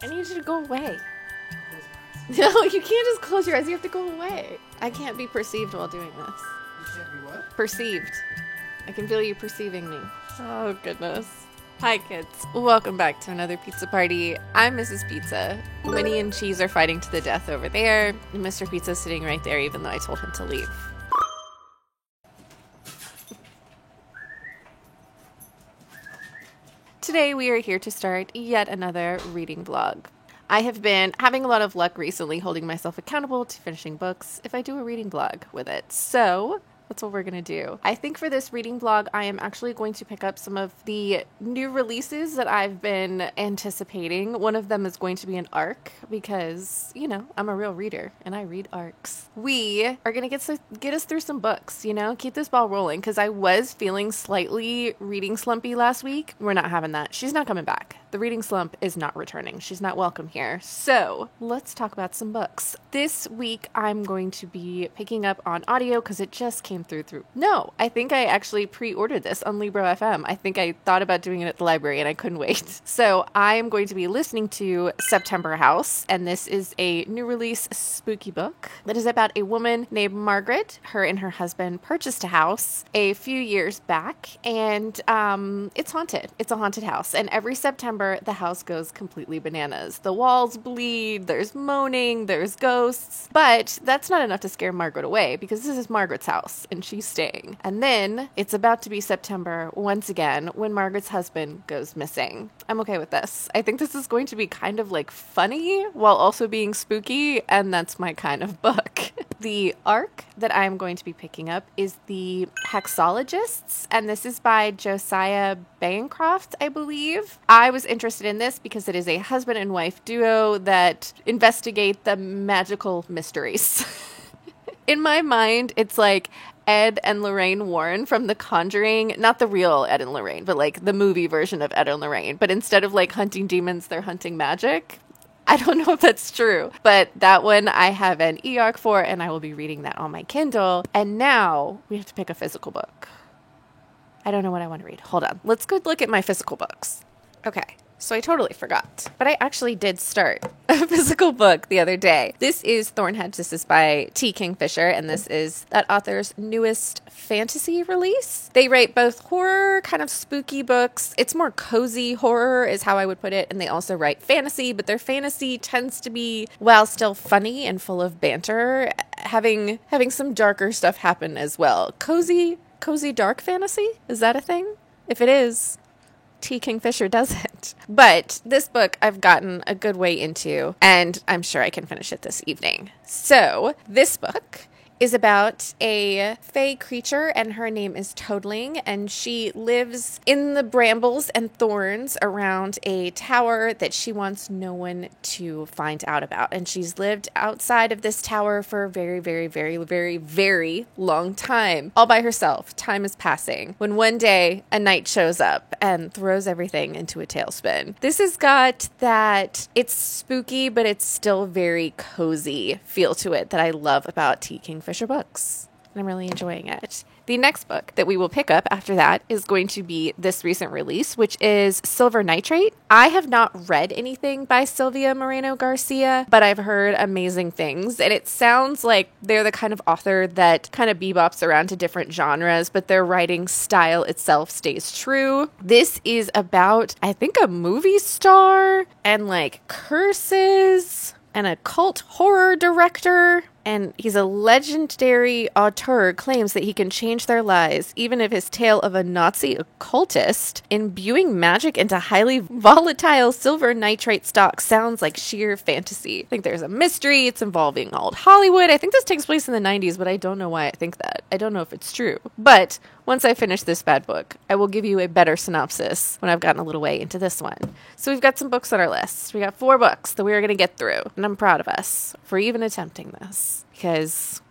I need you to go away. No, you can't just close your eyes. You have to go away. I can't be perceived while doing this. You can't be what? Perceived. I can feel you perceiving me. Oh, goodness. Hi, kids. Welcome back to another pizza party. I'm Mrs. Pizza. Winnie and Cheese are fighting to the death over there, and Mr. Pizza's sitting right there, even though I told him to leave. Today, we are here to start yet another reading vlog. I have been having a lot of luck recently holding myself accountable to finishing books if I do a reading vlog with it. So that's what we're going to do. I think for this reading vlog, I am actually going to pick up some of the new releases that I've been anticipating. One of them is going to be an arc because, you know, I'm a real reader and I read arcs. We are going to get us through some books, you know, keep this ball rolling because I was feeling slightly reading slumpy last week. We're not having that. She's not coming back. The reading slump is not returning. She's not welcome here. So let's talk about some books. This week, I'm going to be picking up on audio because it just came through. No, I think I actually pre-ordered this on Libro FM. I think I thought about doing it at the library and I couldn't wait. So I am going to be listening to September House, and this is a new release spooky book that is about a woman named Margaret. Her and her husband purchased a house a few years back, and it's haunted. It's a haunted house, and every September the house goes completely bananas. The walls bleed, there's moaning, there's ghosts, but that's not enough to scare Margaret away because this is Margaret's house and she's staying. And then it's about to be September once again when Margaret's husband goes missing. I'm okay with this. I think this is going to be kind of like funny while also being spooky, and that's my kind of book. The arc that I'm going to be picking up is The Hexologists, and this is by Josiah Bancroft, I believe. I was interested in this because it is a husband and wife duo that investigate the magical mysteries. In my mind, it's like Ed and Lorraine Warren from The Conjuring, not the real Ed and Lorraine, but like the movie version of Ed and Lorraine. But instead of like hunting demons, they're hunting magic. I don't know if that's true, but that one I have an e-arc for, and I will be reading that on my Kindle. And now we have to pick a physical book. I don't know what I want to read. Hold on. Let's go look at my physical books. Okay. So I totally forgot, but I actually did start a physical book the other day. This is Thornhedge. This is by T. Kingfisher, and this is that author's newest fantasy release. They write both horror, kind of spooky books. It's more cozy horror is how I would put it, and they also write fantasy, but their fantasy tends to be, while still funny and full of banter, having some darker stuff happen as well. Cozy dark fantasy? Is that a thing? If it is, T. Kingfisher does it. But this book I've gotten a good way into, and I'm sure I can finish it this evening. So this book is about a fae creature, and her name is Toadling, and she lives in the brambles and thorns around a tower that she wants no one to find out about. And she's lived outside of this tower for a very, very, very, very, very long time, all by herself. Time is passing when one day a knight shows up and throws everything into a tailspin. This has got that it's spooky, but it's still very cozy feel to it that I love about T. Kingfisher books, and I'm really enjoying it. The next book that we will pick up after that is going to be this recent release, which is Silver Nitrate. I have not read anything by Silvia Moreno Garcia, but I've heard amazing things, and it sounds like they're the kind of author that kind of bebops around to different genres, but their writing style itself stays true. This is about, I think, a movie star and like curses and a cult horror director. And he's a legendary auteur, claims that he can change their lives, even if his tale of a Nazi occultist imbuing magic into highly volatile silver nitrate stock sounds like sheer fantasy. I think there's a mystery. It's involving old Hollywood. I think this takes place in the 90s, but I don't know why I think that. I don't know if it's true. But once I finish this bad book, I will give you a better synopsis when I've gotten a little way into this one. So we've got some books on our list. We got 4 books that we are going to get through, and I'm proud of us for even attempting this. Because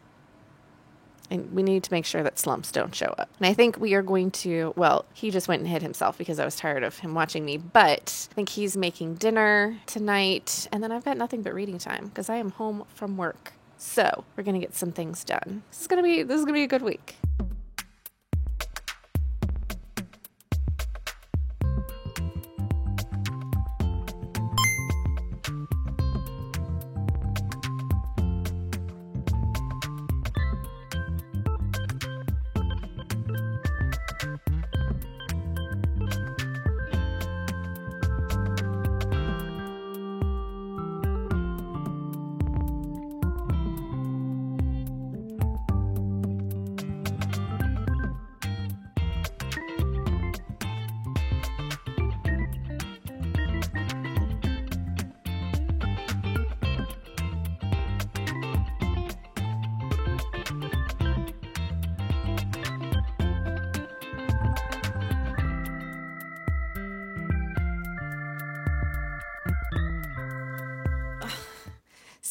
we need to make sure that slumps don't show up. And I think we are going to, well, he just went and hid himself because I was tired of him watching me. But I think he's making dinner tonight. And then I've got nothing but reading time because I am home from work. So we're going to get some things done. This is going to be a good week.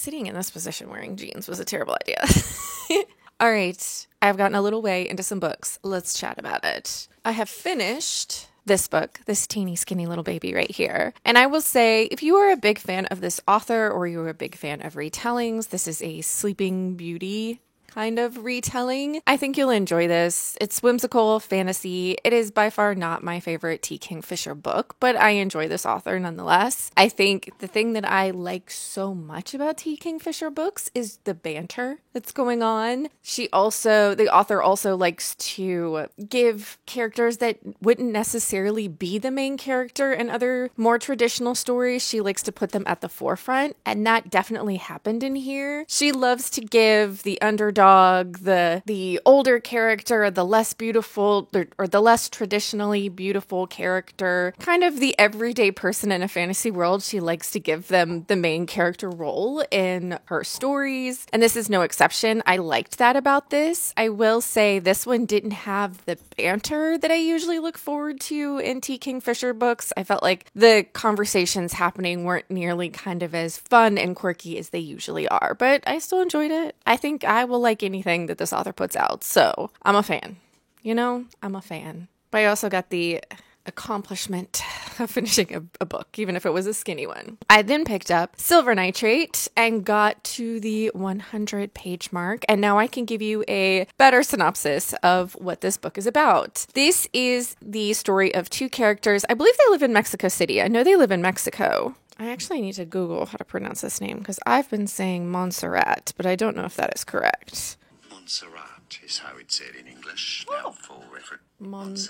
Sitting in this position wearing jeans was a terrible idea. All right, I've gotten a little way into some books. Let's chat about it. I have finished this book, this teeny skinny little baby right here. And I will say, if you are a big fan of this author or you're a big fan of retellings, this is a Sleeping Beauty kind of retelling. I think you'll enjoy this. It's whimsical fantasy. It is by far not my favorite T. Kingfisher book, but I enjoy this author nonetheless. I think the thing that I like so much about T. Kingfisher books is the banter that's going on. The author also likes to give characters that wouldn't necessarily be the main character in other more traditional stories. She likes to put them at the forefront, and that definitely happened in here. She loves to give the underdog, the older character, the less beautiful or the less traditionally beautiful character, kind of the everyday person in a fantasy world. She likes to give them the main character role in her stories, and this is no exception. I liked that about this. I will say this one didn't have the banter that I usually look forward to in T. Kingfisher books. I felt like the conversations happening weren't nearly kind of as fun and quirky as they usually are, but I still enjoyed it. I think I will like anything that this author puts out, so I'm a fan. I'm a fan. But I also got the accomplishment of finishing a book, even if it was a skinny one. I then picked up Silver Nitrate and got to the 100-page mark, and now I can give you a better synopsis of what this book is about. This is the story of two characters. I believe they live in Mexico City. I know they live in Mexico. I actually need to Google how to pronounce this name because I've been saying Montserrat, but I don't know if that is correct. Montserrat is how it's said in English. Now for reference.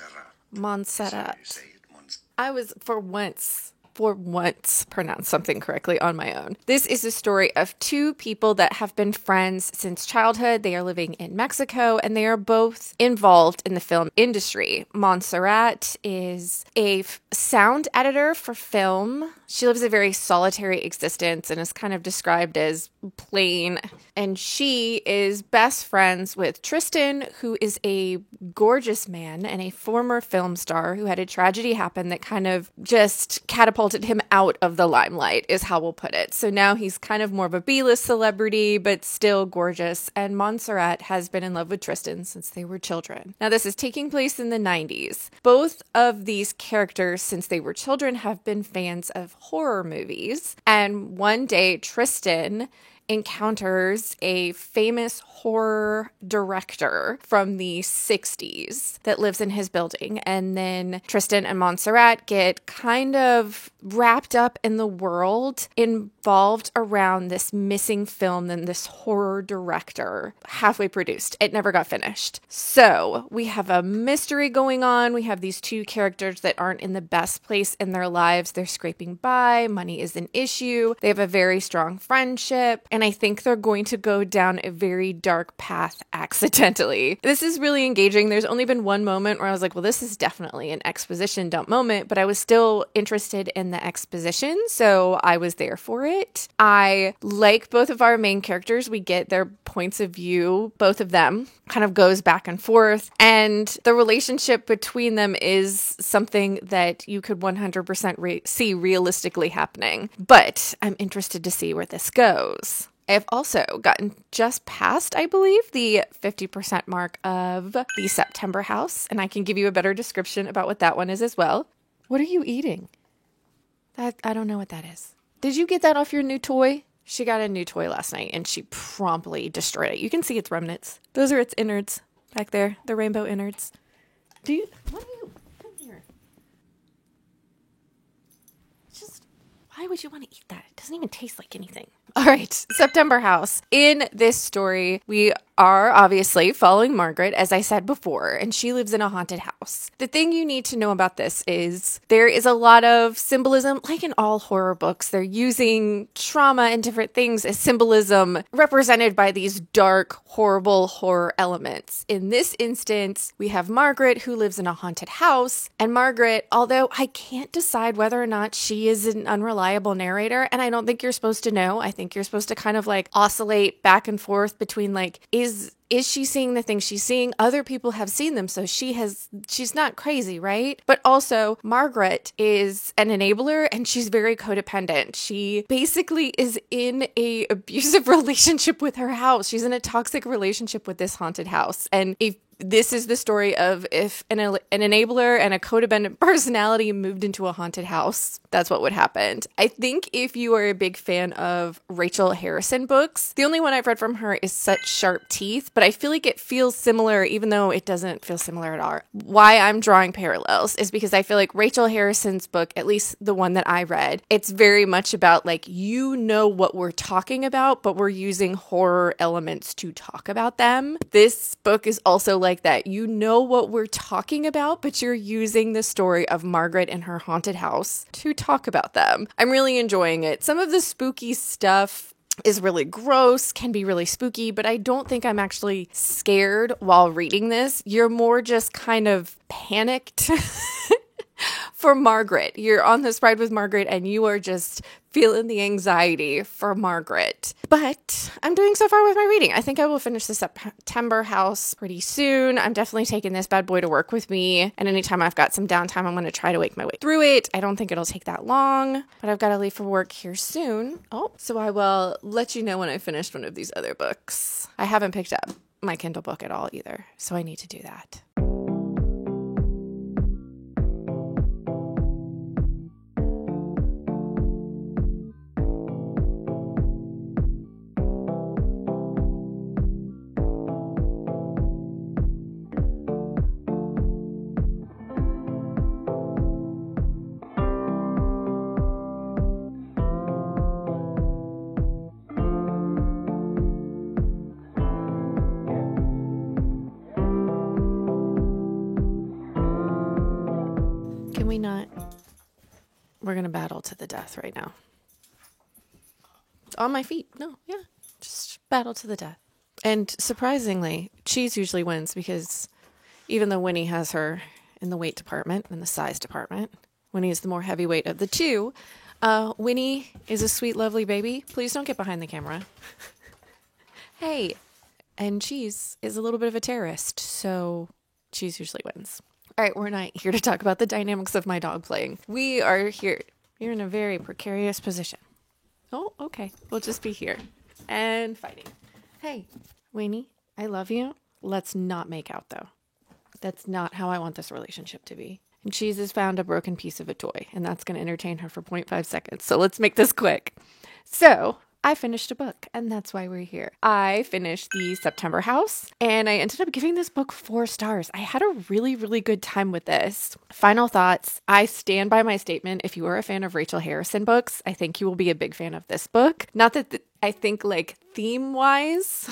Montserrat. Say it, I was for once pronounce something correctly on my own. This is a story of two people that have been friends since childhood. They are living in Mexico and they are both involved in the film industry. Montserrat is a sound editor for film. She lives a very solitary existence and is kind of described as plain. And she is best friends with Tristan, who is a gorgeous man and a former film star who had a tragedy happen that kind of just catapulted him out of the limelight, is how we'll put it. So now he's kind of more of a B-list celebrity, but still gorgeous. And Montserrat has been in love with Tristan since they were children. Now, this is taking place in the 90s. Both of these characters, since they were children, have been fans of horror movies. And one day, Tristan encounters a famous horror director from the 60s that lives in his building. And then Tristan and Montserrat get kind of wrapped up in the world involved around this missing film and this horror director halfway produced. It never got finished. So we have a mystery going on. We have these two characters that aren't in the best place in their lives. They're scraping by. Money is an issue. They have a very strong friendship. And I think they're going to go down a very dark path accidentally. This is really engaging. There's only been one moment where I was like, well, this is definitely an exposition dump moment, but I was still interested in the exposition, so I was there for it. I like both of our main characters. We get their points of view. Both of them kind of goes back and forth, and the relationship between them is something that you could 100% see realistically happening, but I'm interested to see where this goes. I have also gotten just past, I believe, the 50% mark of the September House, and I can give you a better description about what that one is as well. What are you eating? I don't know what that is. Did you get that off your new toy? She got a new toy last night, and she promptly destroyed it. You can see its remnants. Those are its innards back there, the rainbow innards. What are you... Come here. Why would you want to eat that? It doesn't even taste like anything. All right, September House. In this story, we are obviously following Margaret, as I said before, and she lives in a haunted house. The thing you need to know about this is there is a lot of symbolism, like in all horror books. They're using trauma and different things as symbolism represented by these dark, horrible horror elements. In this instance, we have Margaret who lives in a haunted house, and Margaret, although I can't decide whether or not she is an unreliable narrator, and I don't think you're supposed to know. I think you're supposed to kind of like oscillate back and forth between like, is is she seeing the things she's seeing? Other people have seen them, so she's not crazy, right? But also, Margaret is an enabler and she's very codependent. She basically is in a abusive relationship with her house. She's in a toxic relationship with this haunted house. And if this is the story of if an enabler and a codependent personality moved into a haunted house, that's what would happen. I think if you are a big fan of Rachel Harrison books, the only one I've read from her is Such Sharp Teeth, but I feel like it feels similar even though it doesn't feel similar at all. Why I'm drawing parallels is because I feel like Rachel Harrison's book, at least the one that I read, it's very much about like, you know what we're talking about, but we're using horror elements to talk about them. This book is also like that. You know what we're talking about, but you're using the story of Margaret and her haunted house to talk about them. I'm really enjoying it. Some of the spooky stuff is really gross, can be really spooky, but I don't think I'm actually scared while reading this. You're more just kind of panicked for Margaret. You're on this ride with Margaret and you are just feeling the anxiety for Margaret. But I'm doing so far with my reading. I think I will finish the September House pretty soon. I'm definitely taking this bad boy to work with me. And anytime I've got some downtime, I'm going to try to make my way through it. I don't think it'll take that long, but I've got to leave for work here soon. Oh, so I will let you know when I finished one of these other books. I haven't picked up my Kindle book at all either, so I need to do that. Can we not? We're going to battle to the death right now. On my feet. No, yeah. Just battle to the death. And surprisingly, Cheese usually wins because even though Winnie has her in the weight department and the size department, Winnie is the more heavyweight of the two. Winnie is a sweet, lovely baby. Please don't get behind the camera. Hey. And Cheese is a little bit of a terrorist, so Cheese usually wins. All right, we're not here to talk about the dynamics of my dog playing. We are here. You're in a very precarious position. Oh, okay. We'll just be here and fighting. Hey, Winnie, I love you. Let's not make out, though. That's not how I want this relationship to be. And Cheese has found a broken piece of a toy, and that's going to entertain her for 0.5 seconds. So let's make this quick. So I finished a book, and that's why we're here. I finished the September House, and I ended up giving this book 4 stars. I had a really, really good time with this. Final thoughts. I stand by my statement. If you are a fan of Rachel Harrison books, I think you will be a big fan of this book. Not that I think like theme-wise,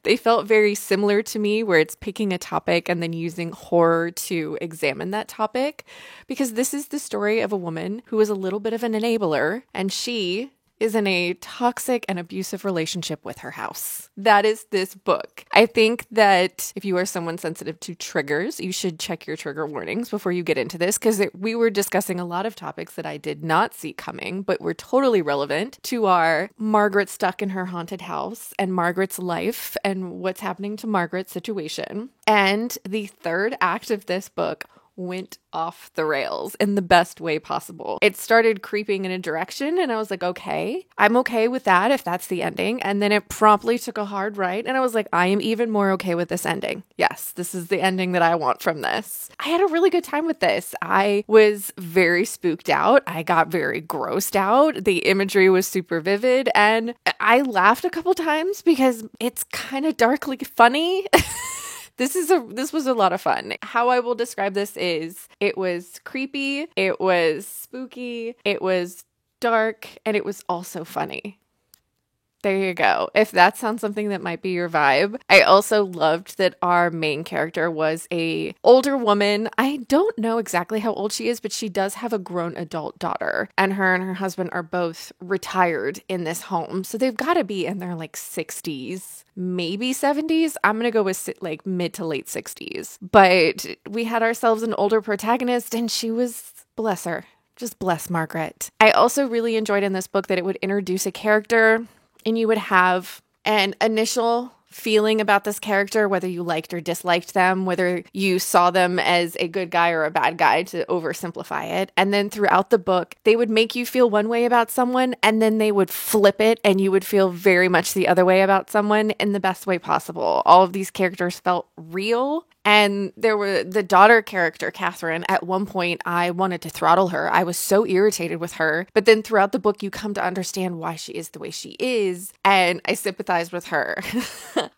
they felt very similar to me, where it's picking a topic and then using horror to examine that topic, because this is the story of a woman who is a little bit of an enabler, and she is in a toxic and abusive relationship with her house. That is this book. I think that if you are someone sensitive to triggers, you should check your trigger warnings before you get into this, because we were discussing a lot of topics that I did not see coming, but were totally relevant to our Margaret stuck in her haunted house and Margaret's life and what's happening to Margaret's situation. And the third act of this book went off the rails in the best way possible. It started creeping in a direction and I was like, okay, I'm okay with that if that's the ending. And then it promptly took a hard right. And I was like, I am even more okay with this ending. Yes, this is the ending that I want from this. I had a really good time with this. I was very spooked out. I got very grossed out. The imagery was super vivid and I laughed a couple times because it's kind of darkly funny. This was a lot of fun. How I will describe this is it was creepy, it was spooky, it was dark, and it was also funny. There you go. If that sounds something that might be your vibe. I also loved that our main character was a older woman. I don't know exactly how old she is, but she does have a grown adult daughter. And her husband are both retired in this home. So they've got to be in their like 60s, maybe 70s. I'm going to go with like mid to late 60s. But we had ourselves an older protagonist and she was, bless her, just bless Margaret. I also really enjoyed in this book that it would introduce a character and you would have an initial feeling about this character, whether you liked or disliked them, whether you saw them as a good guy or a bad guy, to oversimplify it. And then throughout the book, they would make you feel one way about someone, and then they would flip it and you would feel very much the other way about someone in the best way possible. All of these characters felt real. And there were the daughter character, Catherine. At one point, I wanted to throttle her. I was so irritated with her. But then throughout the book, you come to understand why she is the way she is. And I sympathized with her.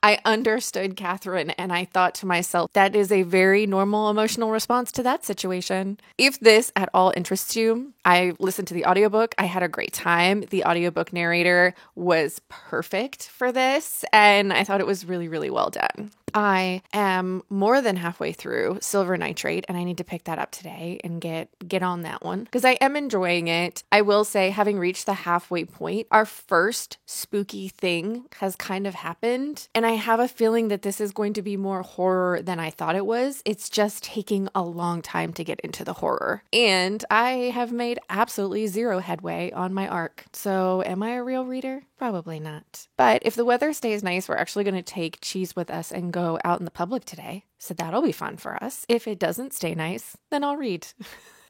I understood Catherine. And I thought to myself, that is a very normal emotional response to that situation. If this at all interests you, I listened to the audiobook. I had a great time. The audiobook narrator was perfect for this. And I thought it was really, really well done. I am more than halfway through Silver Nitrate, and I need to pick that up today and get on that one because I am enjoying it. I will say, having reached the halfway point, our first spooky thing has kind of happened, and I have a feeling that this is going to be more horror than I thought it was. It's just taking a long time to get into the horror, and I have made absolutely zero headway on my arc. So am I a real reader? Probably not. But if the weather stays nice, we're actually going to take Cheese with us and go out in the public today. So that'll be fun for us. If it doesn't stay nice, then I'll read.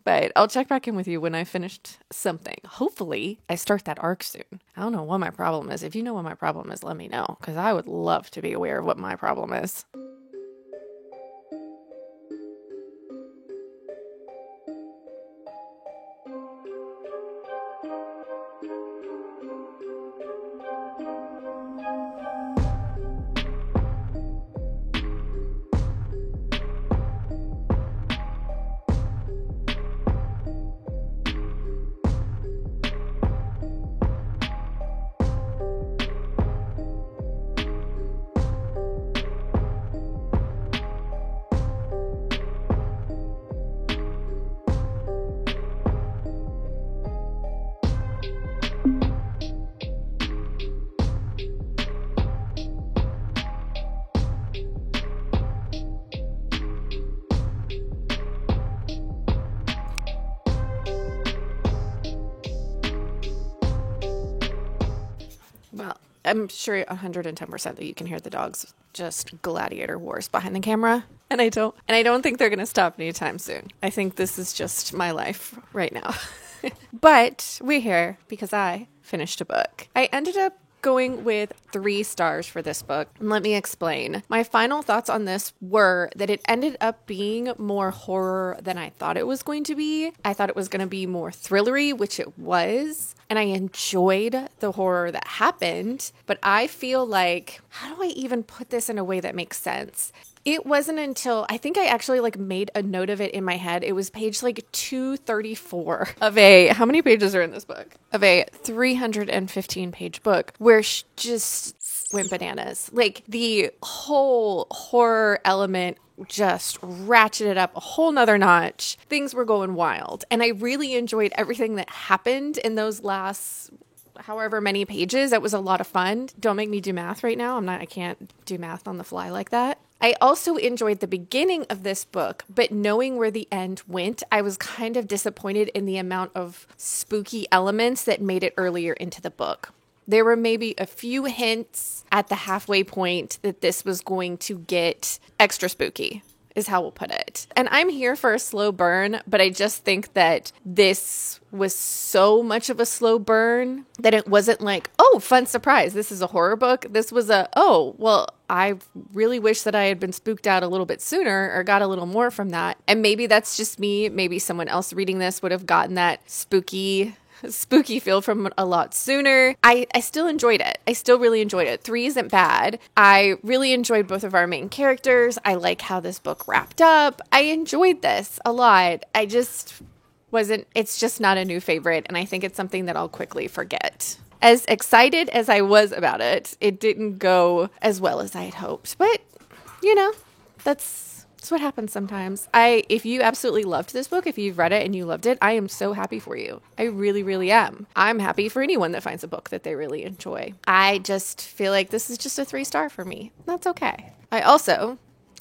But I'll check back in with you when I finished something. Hopefully, I start that arc soon. I don't know what my problem is. If you know what my problem is, let me know, because I would love to be aware of what my problem is. Well, I'm sure 110% that you can hear the dogs just gladiator wars behind the camera. And I don't think they're going to stop anytime soon. I think this is just my life right now. But we're here because I finished a book. I ended up going with 3 stars for this book. And let me explain. My final thoughts on this were that it ended up being more horror than I thought it was going to be. I thought it was going to be more thrillery, which it was. And I enjoyed the horror that happened. But I feel like, how do I even put this in a way that makes sense? It wasn't until I think I actually made a note of it in my head. It was page 234 of how many pages are in this book? Of a 315 page book where she just went bananas. The whole horror element just ratcheted up a whole nother notch. Things were going wild. And I really enjoyed everything that happened in those last however many pages. It was a lot of fun. Don't make me do math right now. I can't do math on the fly like that. I also enjoyed the beginning of this book, but knowing where the end went, I was kind of disappointed in the amount of spooky elements that made it earlier into the book. There were maybe a few hints at the halfway point that this was going to get extra spooky, is how we'll put it. And I'm here for a slow burn, but I just think that this was so much of a slow burn that it wasn't oh, fun surprise, this is a horror book. This was I really wish that I had been spooked out a little bit sooner or got a little more from that. And maybe that's just me. Maybe someone else reading this would have gotten that spooky feel from a lot sooner. I still enjoyed it. I still really enjoyed it. 3 isn't bad. I really enjoyed both of our main characters. I like how this book wrapped up. I enjoyed this a lot. It's just not a new favorite, and I think it's something that I'll quickly forget. As excited as I was about it, it didn't go as well as I had hoped. But, that's what happens sometimes. If you absolutely loved this book, if you've read it and you loved it, I am so happy for you. I really, really am. I'm happy for anyone that finds a book that they really enjoy. I just feel like this is just a 3-star for me. That's okay. I also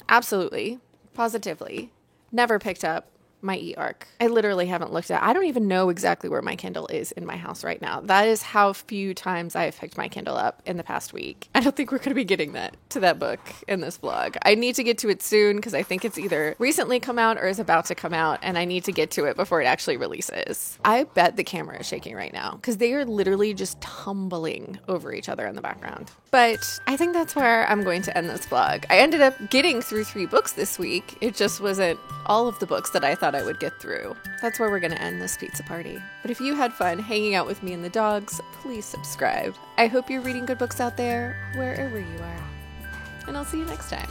absolutely, positively, never picked up my e-arc. I literally haven't looked at I don't even know exactly where my Kindle is in my house right now. That is how few times I have picked my Kindle up in the past week. I don't think we're going to be getting to that book in this vlog. I need to get to it soon because I think it's either recently come out or is about to come out, and I need to get to it before it actually releases. I bet the camera is shaking right now because they are literally just tumbling over each other in the background. But I think that's where I'm going to end this vlog. I ended up getting through 3 books this week. It just wasn't all of the books that I thought I would get through. That's where we're going to end this pizza party. But if you had fun hanging out with me and the dogs, please subscribe. I hope you're reading good books out there, wherever you are. And I'll see you next time.